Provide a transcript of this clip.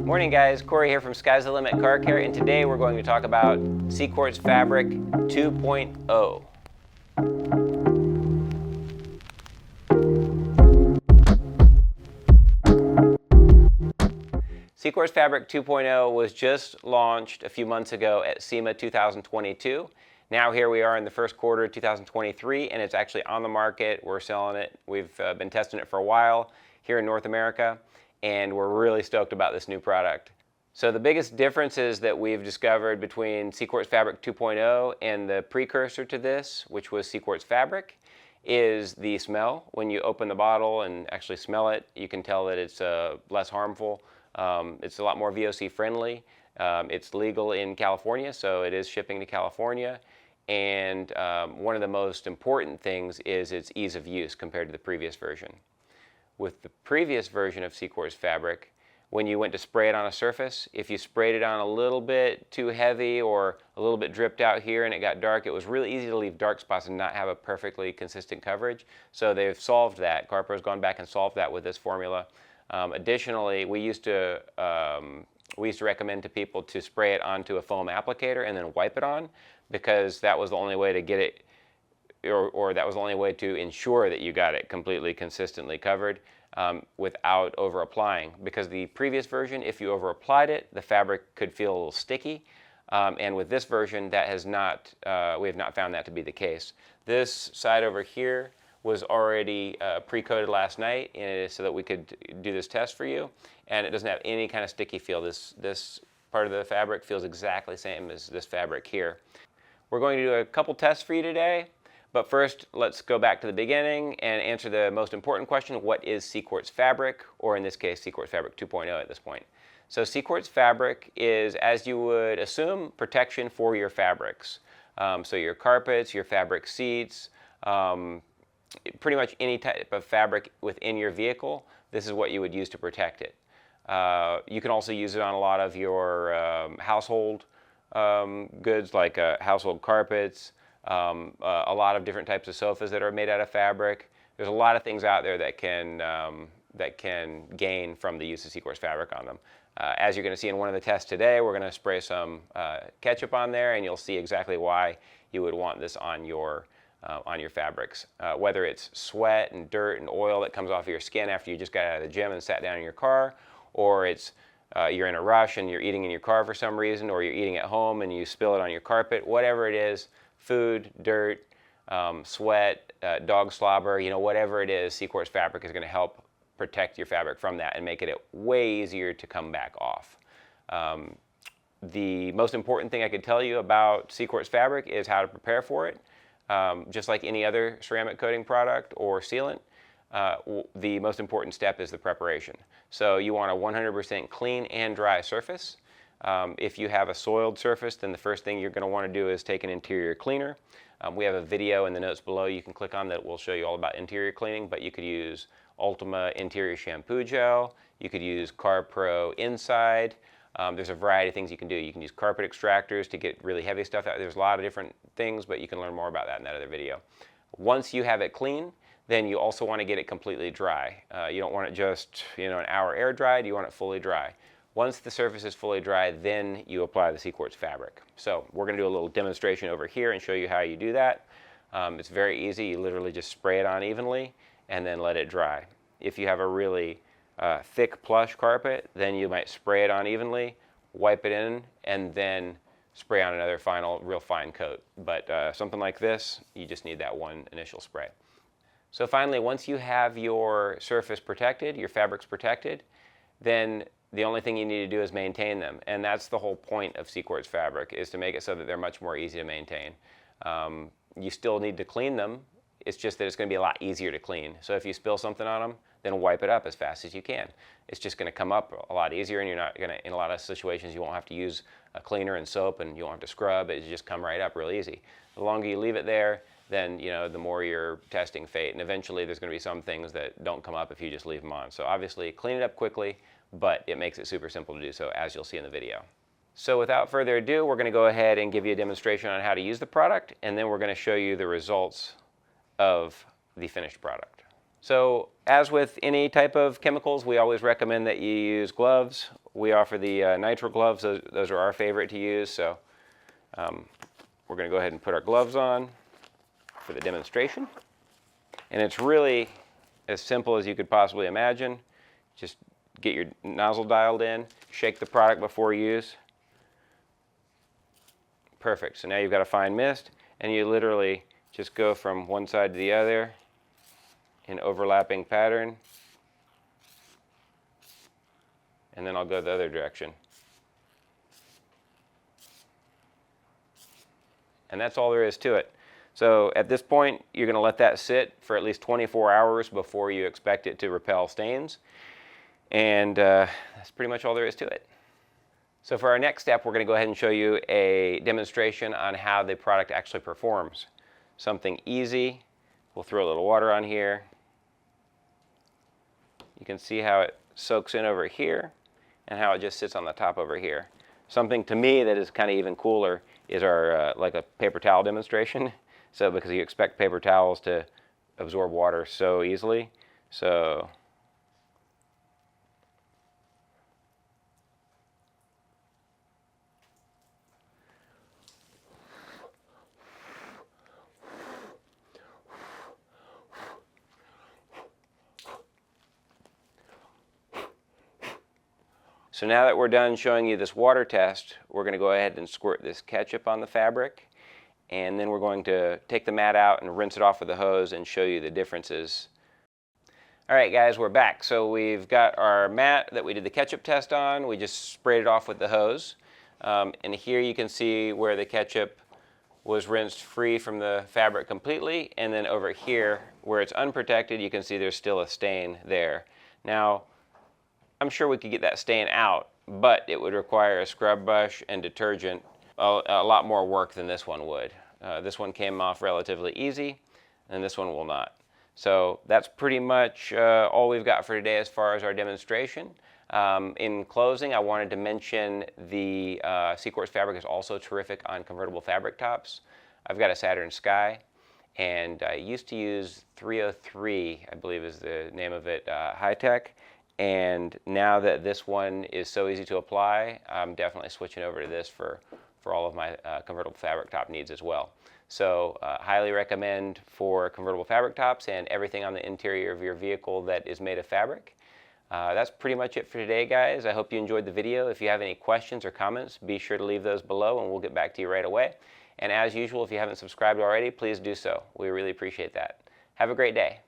Morning guys, Corey here from Sky's the Limit Car Care, and today we're going to talk about CQUARTZ Fabric 2.0. CQUARTZ Fabric 2.0 was just launched a few months ago at SEMA 2022. Now here we are in the first quarter of 2023, and it's actually on the market. We're selling it. We've been testing it for a while here in North America, and we're really stoked about this new product. So the biggest differences that we've discovered between CQUARTZ Fabric 2.0 and the precursor to this, which was CQUARTZ Fabric, is the smell. When you open the bottle and actually smell it, you can tell that it's less harmful. It's a lot more VOC friendly. It's legal in California, so it is shipping to California. And one of the most important things is its ease of use compared to the previous version. With the previous version of CQUARTZ Fabric, when you went to spray it on a surface, if you sprayed it on a little bit too heavy or a little bit dripped out here and it got dark, it was really easy to leave dark spots and not have a perfectly consistent coverage. So they've solved that. CARPRO's gone back and solved that with this formula. Additionally, we used to recommend to people to spray it onto a foam applicator and then wipe it on, because that was the only way to get it, or that was the only way to ensure that you got it completely consistently covered without over applying. Because the previous version, if you over applied it, the fabric could feel a little sticky. And with this version, that has not, we have not found that to be the case. This side over here was already pre-coated last night so that we could do this test for you, and it doesn't have any kind of sticky feel. This part of the fabric feels exactly the same as this fabric here. We're going to do a couple tests for you today, but first let's go back to the beginning and answer the most important question: what is CQUARTZ Fabric, or in this case CQUARTZ Fabric 2.0 at this point. So CQUARTZ Fabric is, as you would assume, protection for your fabrics. So your carpets, your fabric seats, pretty much any type of fabric within your vehicle, this is what you would use to protect it. You can also use it on a lot of your household goods, like household carpets, a lot of different types of sofas that are made out of fabric. There's a lot of things out there that can gain from the use of CQUARTZ Fabric on them. As you're going to see in one of the tests today, we're going to spray some ketchup on there, and you'll see exactly why you would want this on your fabrics. Whether it's sweat and dirt and oil that comes off of your skin after you just got out of the gym and sat down in your car, or it's you're in a rush and you're eating in your car for some reason, or you're eating at home and you spill it on your carpet, whatever it is, food, dirt, sweat, dog slobber, whatever it is, CQUARTZ Fabric is going to help protect your fabric from that and make it way easier to come back off. The most important thing I could tell you about CQUARTZ Fabric is how to prepare for it. Just like any other ceramic coating product or sealant, the most important step is the preparation. So you want a 100% clean and dry surface. If you have a soiled surface, then the first thing you're going to want to do is take an interior cleaner. We have a video in the notes below you can click on that will show you all about interior cleaning, but you could use Ultima Interior Shampoo Gel, you could use CARPRO Inside. There's a variety of things you can do. You can use carpet extractors to get really heavy stuff out. There's a lot of different things, but you can learn more about that in that other video. Once you have it clean, then you also want to get it completely dry. You don't want it just an hour air dried, you want it fully dry. Once the surface is fully dry, then you apply the CQUARTZ Fabric. So we're going to do a little demonstration over here and show you how you do that. It's very easy. You literally just spray it on evenly and then let it dry. If you have a really thick plush carpet, then you might spray it on evenly, wipe it in, and then spray on another final real fine coat. But something like this, you just need that one initial spray. So finally, once you have your surface protected, your fabrics protected, then the only thing you need to do is maintain them. And that's the whole point of CQUARTZ Fabric, is to make it so that they're much more easy to maintain. You still need to clean them. It's just that it's going to be a lot easier to clean. So if you spill something on them, then wipe it up as fast as you can. It's just going to come up a lot easier, and you're not going to, in a lot of situations, you won't have to use a cleaner and soap, and you won't have to scrub. It just come right up real easy. The longer you leave it there, then the more you're testing fate, and eventually there's going to be some things that don't come up if you just leave them on. So obviously clean it up quickly, but it makes it super simple to do so, as you'll see in the video. So without further ado, we're going to go ahead and give you a demonstration on how to use the product, and then we're going to show you the results of the finished product. So as with any type of chemicals, we always recommend that you use gloves. We offer the nitrile gloves. Those are our favorite to use. So we're going to go ahead and put our gloves on for the demonstration. And it's really as simple as you could possibly imagine. Just get your nozzle dialed in, shake the product before use. Perfect. So now you've got a fine mist, and you literally just go from one side to the other in overlapping pattern. And then I'll go the other direction. And that's all there is to it. So at this point, you're going to let that sit for at least 24 hours before you expect it to repel stains. And that's pretty much all there is to it. So for our next step, we're going to go ahead and show you a demonstration on how the product actually performs. Something easy. We'll throw a little water on here. You can see how it soaks in over here and how it just sits on the top over here. Something to me that is kind of even cooler is our like a paper towel demonstration. So because you expect paper towels to absorb water so easily. So now that we're done showing you this water test, we're going to go ahead and squirt this ketchup on the fabric. And then we're going to take the mat out and rinse it off with a hose and show you the differences. All right, guys, we're back. So we've got our mat that we did the ketchup test on. We just sprayed it off with the hose. And here you can see where the ketchup was rinsed free from the fabric completely. And then over here, where it's unprotected, you can see there's still a stain there. Now, I'm sure we could get that stain out, but it would require a scrub brush and detergent. A lot more work than this one would. This one came off relatively easy, and this one will not. So that's pretty much all we've got for today as far as our demonstration. In closing, I wanted to mention the CQUARTZ Fabric is also terrific on convertible fabric tops. I've got a Saturn Sky, and I used to use 303, I believe is the name of it, High Tech. And now that this one is so easy to apply, I'm definitely switching over to this for all of my convertible fabric top needs as well. So highly recommend for convertible fabric tops and everything on the interior of your vehicle that is made of fabric. That's pretty much it for today, guys. I hope you enjoyed the video. If you have any questions or comments, be sure to leave those below and we'll get back to you right away. And as usual, if you haven't subscribed already, please do so. We really appreciate that. Have a great day.